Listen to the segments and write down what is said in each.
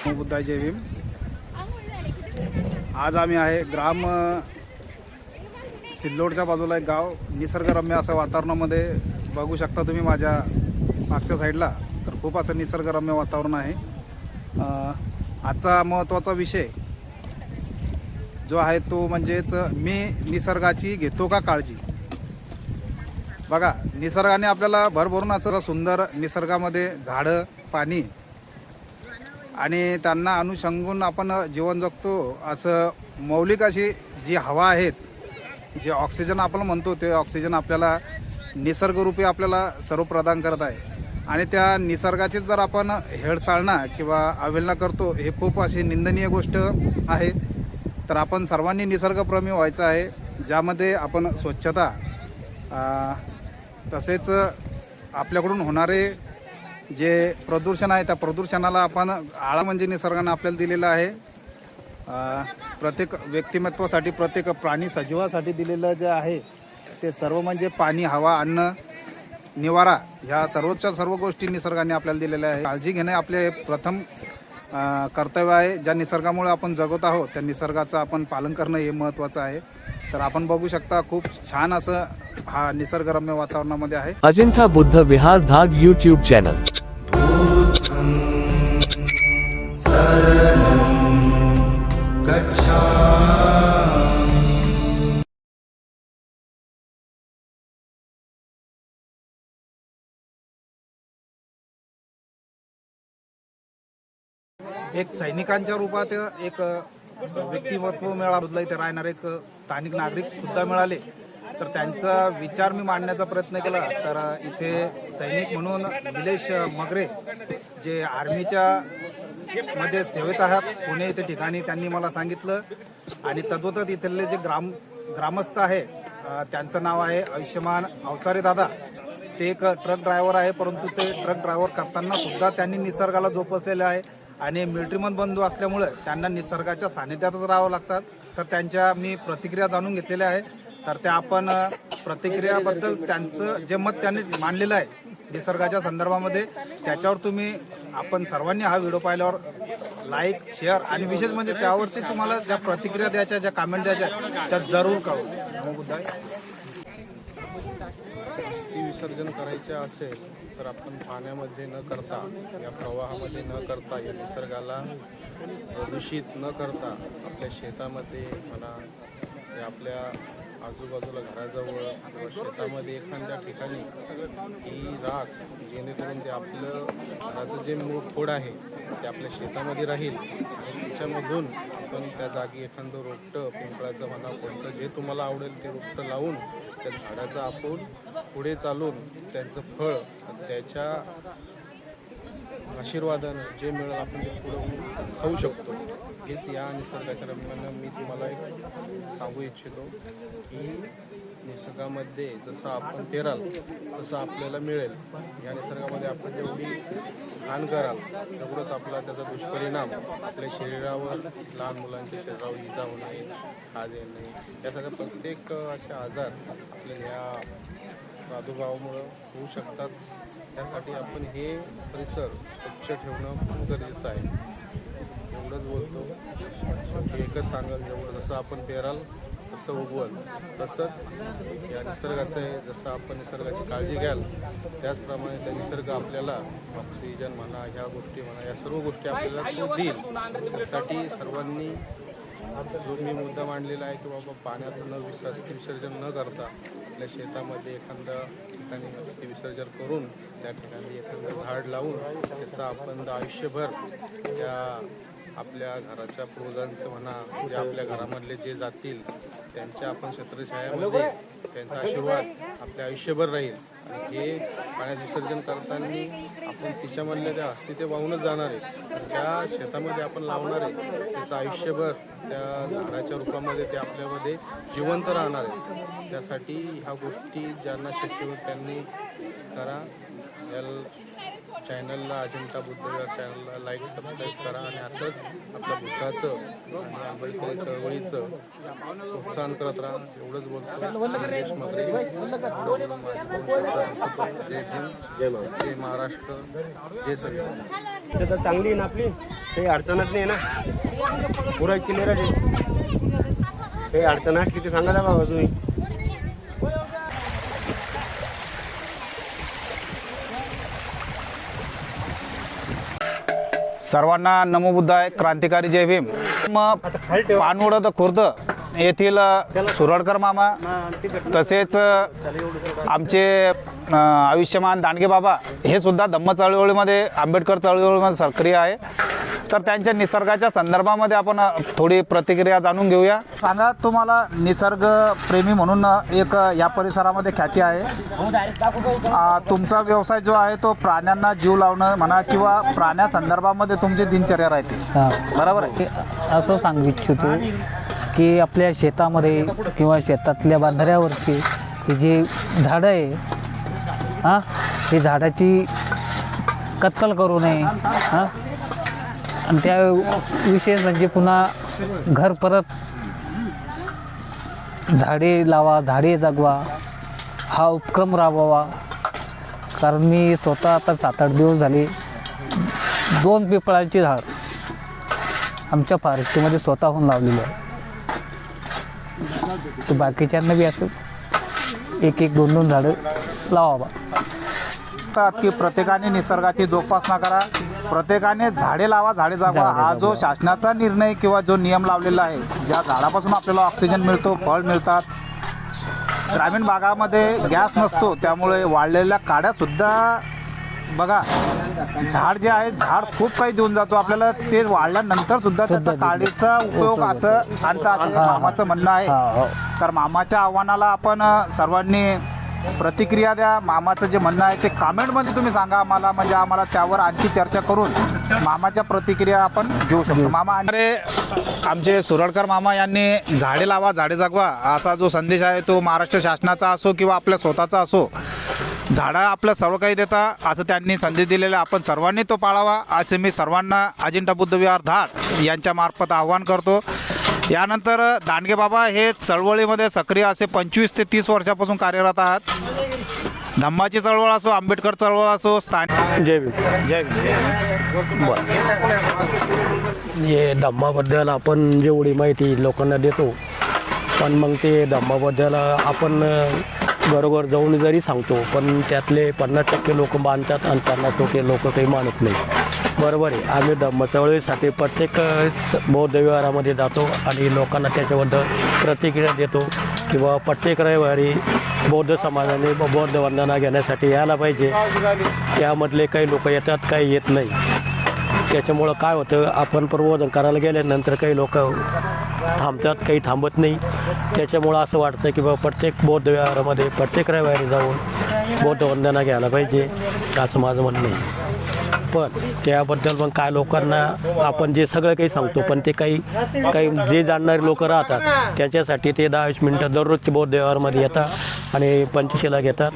बुद्धाय जय भीम। आज आम्ही आहे ग्राम सिल्लोडच्या बाजूला एक गाव, निसर्गरम्य असं वातावरणामध्ये बघू शकता तुम्ही माझ्या मागच्या साईडला, तर खूप असं निसर्गरम्य वातावरण आहे। आजचा महत्त्वाचा विषय जो आहे तो म्हणजेच मी निसर्गाची घेतो का काळजी। बघा, निसर्गाने आपल्याला भरभरून असं सुंदर निसर्गामध्ये झाडं, पाणी आणि त्यांना अनुषंगून आपण जीवन जगतो। असं मौलिक अशी जी हवा आहेत, जे ऑक्सिजन आपण म्हणतो, ते ऑक्सिजन आपल्याला निसर्गरूपी आपल्याला सर्व प्रदान करत आहे। आणि त्या निसर्गाची जर आपण हेळसाळणा किंवा अवहेलना करतो, हे खूप अशी निंदनीय गोष्ट आहे। तर आपण सर्वांनी निसर्गप्रेमी व्हायचं आहे, ज्यामध्ये आपण स्वच्छता तसेच आपल्याकडून होणारे जे प्रदूषण आहे, त्या प्रदूषणाला आपण आळा म्हणजे निसर्गाने आपल्याला दिलेला आहे। प्रत्येक व्यक्तिमत्वासाठी, प्रत्येक प्राणी सजीवासाठी दिलेलं जे आहे ते सर्व म्हणजे पाणी, हवा, अन्न, निवारा, ह्या सर्वच्या सर्व गोष्टी निसर्गाने आपल्याला दिलेल्या आहे। काळजी घेणे आपले प्रथम कर्तव्य आहे। ज्या निसर्गामुळे आपण जगत आहोत, त्या निसर्गाचं आपण पालन करणं हे महत्त्वाचं आहे। तर आपण बघू शकता, खूप छान असं हा निसर्गरम्य वातावरणामध्ये आहे। अजिंठा बुद्ध विहार धाग यूट्यूब चॅनल। एक सैनिकांच्या रूपात एक व्यक्तिमत्व मिळालं, इथे राहणारे एक स्थानिक नागरिक सुद्धा मिळाले। तर त्यांचा विचार मी मांडण्याचा प्रयत्न केला। तर इथे सैनिक म्हणून निलेश मगरे, जे आर्मीच्या मध्ये सेवेत आहात पुणे इथे ठिकाणी, त्यांनी मला सांगितलं। आणि तद्वतच इथले जे ग्रामस्थ आहे, त्यांचं नाव आहे आयुष्यमान अवचारे दादा। ते एक ट्रक ड्रायव्हर आहे, परंतु ते ट्रक ड्रायव्हर करताना सुद्धा त्यांनी निसर्गाला जोपासलेलं आहे। आणि मिलिटरीमन बंधू असल्यामुळे त्यांना निसर्गाच्या सानिध्यातच राहावं लागतात। तर त्यांच्या मी प्रतिक्रिया जाणून घेतलेल्या आहे। तर त्या आपण प्रतिक्रियाबद्दल त्यांचं जे मत त्यांनी मांडलेलं आहे निसर्गाच्या संदर्भामध्ये, त्याच्यावर तुम्ही आपण सर्वांनी हा व्हिडिओ पाहिल्यावर लाईक, शेअर आणि विशेष म्हणजे त्यावरती तुम्हाला ज्या प्रतिक्रिया द्यायच्या, ज्या कमेंट द्यायच्या, त्या जरूर करू। नमो बुद्धाय। अस्थि विसर्जन करायचे असेल तर आपण पाण्यामध्ये न करता, या प्रवाहामध्ये न करता, या निसर्गाला प्रदूषित न करता आपल्या शेतामध्ये म्हणा, या आपल्या आजूबाजूला घराजवळ किंवा शेतामध्ये एखाद्या ठिकाणी ही राख, जेणेकरून ते आपलं घराचं जे मूळ खोड आहे ते आपल्या शेतामध्ये राहील। आणि त्याच्यामधून आपण त्या जागी एखादं रोपटं, पिंपळाचं म्हणा, कोणतं जे तुम्हाला आवडेल ते रोपटं लावून त्या झाडाचं आपण पुढे चालून त्यांचं फळ, त्याच्या आशीर्वादानं जे मिळेल आपण ते पुढे खाऊ शकतो। हेच या निसर्गाच्या रम्यानं मी तुम्हाला एक सांगू इच्छितो की निसर्गामध्ये जसं आपण पेराल तसं आपल्याला मिळेल। या निसर्गामध्ये आपण जेवढी घाण कराल तेवढंच आपला त्याचा दुष्परिणाम आपल्या शरीरावर, लहान मुलांच्या शरीरावर इजा होऊ नये, खाज येऊ नये, यासारख्या प्रत्येक असे आजार आपल्या या प्रादुर्भावामुळं होऊ शकतात। त्यासाठी आपण हे परिसर स्वच्छ ठेवणं खूप गरजेचं आहे। एवढंच बोलतो, एकच सांगाल, जेवढं जसं आपण पेराल तसं उगवल, तसंच या निसर्गाचं आहे। जसं आपण निसर्गाची काळजी घ्याल त्याचप्रमाणे त्या निसर्ग आपल्याला ऑक्सिजन म्हणा, ह्या गोष्टी म्हणा, या सर्व गोष्टी आपल्याला तो देईल। त्यासाठी सर्वांनी जो मी मुद्दा मांडलेला आहे की बाबा पाण्यात अस्थि विसर्जन न करता आपल्या शेतामध्ये एखाद्या ठिकाणी अस्थि विसर्जन करून त्या ठिकाणी एखादं झाड लावून त्याचा आपण आयुष्यभर त्या आपल्या घराच्या पूर्वजांचं म्हणा, जे आपल्या घरामधले जे जातील त्यांच्या आपण छत्रछायामध्ये त्यांचा आशीर्वाद आपल्या आयुष्यभर राहील। आणि हे पाण्यात विसर्जन करताना आपण तिच्यामधल्या त्या अस्थि ते वाहूनच जाणार आहे। ज्या शेतामध्ये आपण लावणार आहे त्याचं आयुष्यभर त्या झाडाच्या रूपामध्ये ते आपल्यामध्ये जिवंत राहणार आहे। त्यासाठी ह्या गोष्टी ज्यांना शक्य होत त्यांनी करा। चॅनलला अजिंठा बुद्धविहार चॅनलला लाईक सबस्क्राईब करा आणि असंच आपल्या बुद्धाचं आणि आंबेडकरी चळवळीचं प्रोत्साहन करत राहा. एवढंच बोलतो. निलेश मगरे. जय भीम, जय महाराष्ट्र, जय संविधान. तर चांगली आहे ना आपली, काही अडचणच नाही ना, पुरा क्लिअर आहे. काही अडचण असली ते सांगा बाबा तुम्ही. सर्वांना नमो बुद्धाय, क्रांतिकारी जय भीम. पानवड खुर्द येथील सुरडकर मामा तसेच आमचे आयुष्यमान दांडगे बाबा हे सुद्धा धम्म चळवळीमध्ये, आंबेडकर चळवळीमध्ये सक्रिय आहे. तर त्यांच्या निसर्गाच्या संदर्भामध्ये आपण थोडी प्रतिक्रिया जाणून घेऊया. सांगा, तुम्हाला निसर्ग प्रेमी म्हणून एक या परिसरामध्ये ख्याती आहे. तुमचा व्यवसाय जो आहे तो प्राण्यांना जीव लावणं म्हणा किंवा प्राण्या संदर्भामध्ये तुमची दिनचर्या राहते, बरोबर आहे? असं सांगू इच्छितो की आपल्या शेतामध्ये किंवा शेतातल्या बांधाऱ्यावरची ही जी झाडं आहे, ही झाडाची कत्तल करू नये. आणि त्या विशेष म्हणजे पुन्हा घर परत झाडे लावा, झाडे जगवा हा उपक्रम राबवावा. कारण मी स्वतः आता 7-8 दिवस झाले 2 पिंपळाची झाड आमच्या फॉरेस्टमध्ये स्वतःहून लावलेली आहे. तर बाकीच्यांना बी असं 1-2 झाडं लावावा. की प्रत्येकाने निसर्गाची जोपासना करा, प्रत्येकाने झाडे लावा, झाडे जगवा. हा जो शासनाचा निर्णय किंवा जो नियम लावलेला आहे, ज्या झाडापासून आपल्याला ऑक्सिजन मिळतो, फळ मिळतात. ग्रामीण भागामध्ये गॅस नसतो, त्यामुळे वाळलेल्या काड्यासुद्धा बघा, झाड जे आहे झाड खूप काही देऊन जातो आपल्याला. ते वाळल्यानंतर सुद्धा त्याचा काडीचा उपयोग असं मामाचं म्हणणं आहे. तर मामाच्या आव्हानाला आपण सर्वांनी प्रतिक्रिया द्या. मामाचं जे म्हणणं आहे ते कमेंटमध्ये तुम्ही सांगा आम्हाला, म्हणजे आम्हाला त्यावर आणखी चर्चा करून मामाच्या प्रतिक्रिया आपण घेऊ शकतो. मामा अरे आमचे सुरडकर मामा यांनी झाडे लावा, झाडे जगवा असा जो संदेश आहे तो महाराष्ट्र शासनाचा असो किंवा आपल्या स्वतःचा असो, झाडं आपलं सर्व काही देता असं त्यांनी संदेश दिलेला, आपण सर्वांनी तो पाळावा असे मी सर्वांना अजिंठा बुद्धविहार धाड यांच्या मार्फत आव्हान करतो. यानंतर दांडगे बाबा हे चळवळीमध्ये सक्रिय असे 25 ते 30 वर्षापासून कार्यरत आहात. धम्माची चळवळ असो, आंबेडकर चळवळ असो, स्थानिक. जय भीम, जय भीम. बरं, हे धम्माबद्दल आपण जेवढी माहिती लोकांना देतो, पण मग ते धम्माबद्दल आपण घरोघर जाऊन जरी सांगतो, पण त्यातले 50% लोक मानतात आणि 50% लोक काही मानत नाही. बरोबर आहे. आम्ही धम्म चळवळीसाठी प्रत्येक बौद्ध विहारामध्ये जातो आणि लोकांना त्याच्याबद्दल प्रतिक्रिया देतो किंवा प्रत्येक रविवारी बौद्ध समाजाने बौद्ध वंदना घेण्यासाठी यायला पाहिजे. त्यामधले काही लोक येतात, काही येत नाही. त्याच्यामुळं काय होतं, आपण प्रबोधन करायला गेल्यानंतर काही लोक थांबतात, काही थांबत नाही. त्याच्यामुळं असं वाटतं की बाबा प्रत्येक बौद्ध विहारामध्ये प्रत्येक रविवारी जाऊन बौद्ध वंदना घ्यायला पाहिजे, असं माझं म्हणणं आहे. पण त्याबद्दल मग काय लोकांना आपण जे सगळं काही सांगतो, पण ते काही जे जाणणारे लोक राहतात त्याच्यासाठी ते 10-20 मिनटं दररोजचे बौद्ध व्यवहारमध्ये येतात आणि पंचशिला घेतात,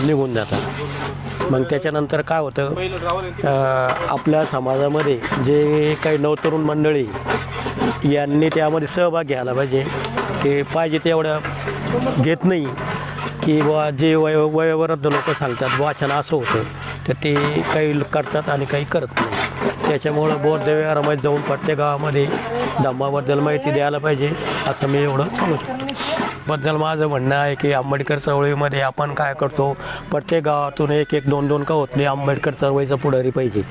निघून जातात. मग त्याच्यानंतर काय होतं, आपल्या समाजामध्ये जे काही नवतरुण मंडळी यांनी त्यामध्ये सहभाग घ्यायला पाहिजे. ते पाहिजे तेवढ्या घेत नाही की बुवा जे वयोवृद्ध लोक सांगतात वाचन असं होतं, तर ते काही करतात आणि काही करत नाही. त्याच्यामुळं बौद्ध विहारामध्ये जाऊन प्रत्येक गावामध्ये धम्माबद्दल माहिती द्यायला पाहिजे, असं मी एवढं सांगू शकतो. बद्दल माझं म्हणणं आहे की आंबेडकर चळवळीमध्ये आपण काय करतो, प्रत्येक गावातून 1-1, 2-2 का होत नाही आंबेडकर चळवळीचा पुढारी पाहिजे,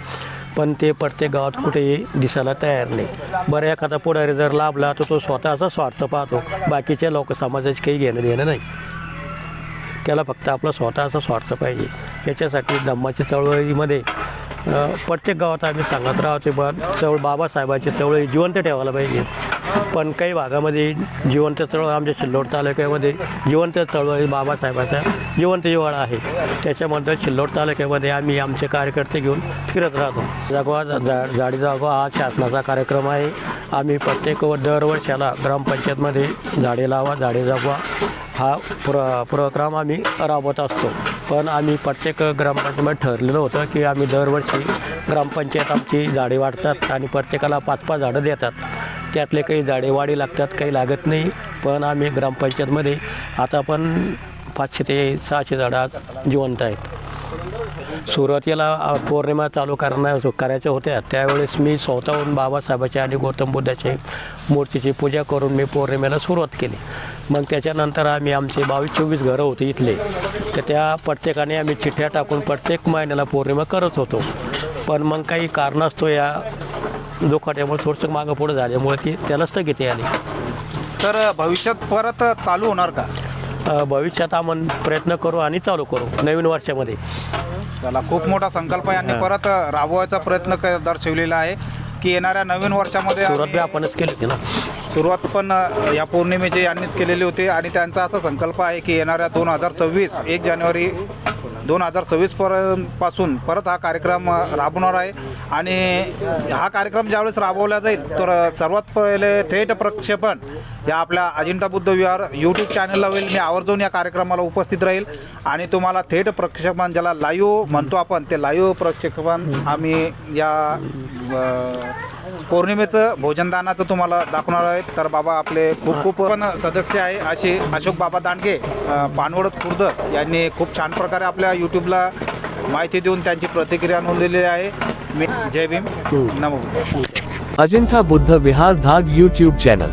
पण ते प्रत्येक गावात कुठेही दिसायला तयार नाही. बरं, एखादा पुढारी जर लाभला तर तो स्वतःचा स्वार्थ पाहतो, बाकीच्या लोक समाजाचे काही घेणं देणं नाही. त्याला फक्त आपला स्वतःचा स्वार्थ पाहिजे. याच्यासाठी धम्माची चळवळीमध्ये प्रत्येक गावात आम्ही सांगत राहतो बाबासाहेबांची चळवळी जिवंत ठेवायला पाहिजे. पण काही भागामध्ये जिवंत चळवळ, आमच्या सिल्लोड तालुक्यामध्ये जिवंत चळवळी बाबासाहेबाचा जिवंत जिव्हाळा आहे. त्याच्याबद्दल सिल्लोड तालुक्यामध्ये आम्ही आमचे कार्यकर्ते घेऊन फिरत राहतो. जगवा झाडे जगवा हा शासनाचा कार्यक्रम आहे. आम्ही प्रत्येक दरवर्षाला ग्रामपंचायतमध्ये झाडे लावा, झाडे जगवा हा उपक्रम आम्ही राबवत असतो. पण आम्ही प्रत्येक ग्रामपंचायतीमध्ये ठरलेलं होतं की आम्ही दरवर्षी ग्रामपंचायत आमची झाडे वाढतात आणि प्रत्येकाला 5-5 झाडं देतात. त्यातले काही झाडे वाढी लागतात, काही लागत नाही. पण आम्ही ग्रामपंचायतमध्ये आता पण 500 ते 600 झाडं आज जिवंत आहेत. सुरुवातीला पौर्णिमा चालू करायच्या होत्या, त्यावेळेस मी स्वतःहून बाबासाहेबाच्या आणि गौतम बुद्धाच्या मूर्तीची पूजा करून मी पौर्णिमेला सुरुवात केली. मग त्याच्यानंतर आम्ही आमचे 22-24 घरं होते इथले, तर त्या प्रत्येकाने आम्ही चिठ्ठ्या टाकून प्रत्येक महिन्याला पौर्णिमा करत होतो. पण मग काही कारणास्तव या जोखाट्यामुळे थोडंसं मागं पुढं झाल्यामुळे ती त्याला स्थगिती आली. तर भविष्यात परत चालू होणार का? भविष्यात आपण प्रयत्न करू आणि चालू करू नवीन वर्षामध्ये. चला, खूप मोठा संकल्प यांनी परत राबवायचा प्रयत्न दर्शवलेला आहे की येणाऱ्या नवीन वर्षामध्ये सुरुवात बी आपणच केली होती ना. सुरुवात पण या पौर्णिमेची यांनीच केलेली होती आणि त्यांचा असा संकल्प आहे की येणाऱ्या 2026 1 जानेवारी 2026 पासून परत हा कार्यक्रम राबवणार आहे. आणि हा कार्यक्रम ज्यावेळेस राबवला जाईल तर सर्वात पहिले थेट प्रक्षेपण या आपल्या अजिंठा बुद्ध विहार यूट्यूब चॅनलला होईल. मी आवर्जून या कार्यक्रमाला उपस्थित राहील आणि तुम्हाला थेट प्रक्षेपण, ज्याला लाईव्ह म्हणतो आपण, ते लाईव्ह प्रक्षेपण आम्ही या पौर्णिमेचं भोजनदानाचं तुम्हाला दाखवणार आहे. तर बाबा आपले खूप खूप पण सदस्य आहे असे अशोक बाबा दांडगे पानवड खुर्द यांनी खूप छान प्रकारे आपल्या यूट्यूबला माहिती देऊन त्यांची प्रतिक्रिया नोंदवलेली आहे. मी जय भीम, नमो बुद्ध. अजिंठा बुद्ध विहार धाग यूट्यूब चॅनल.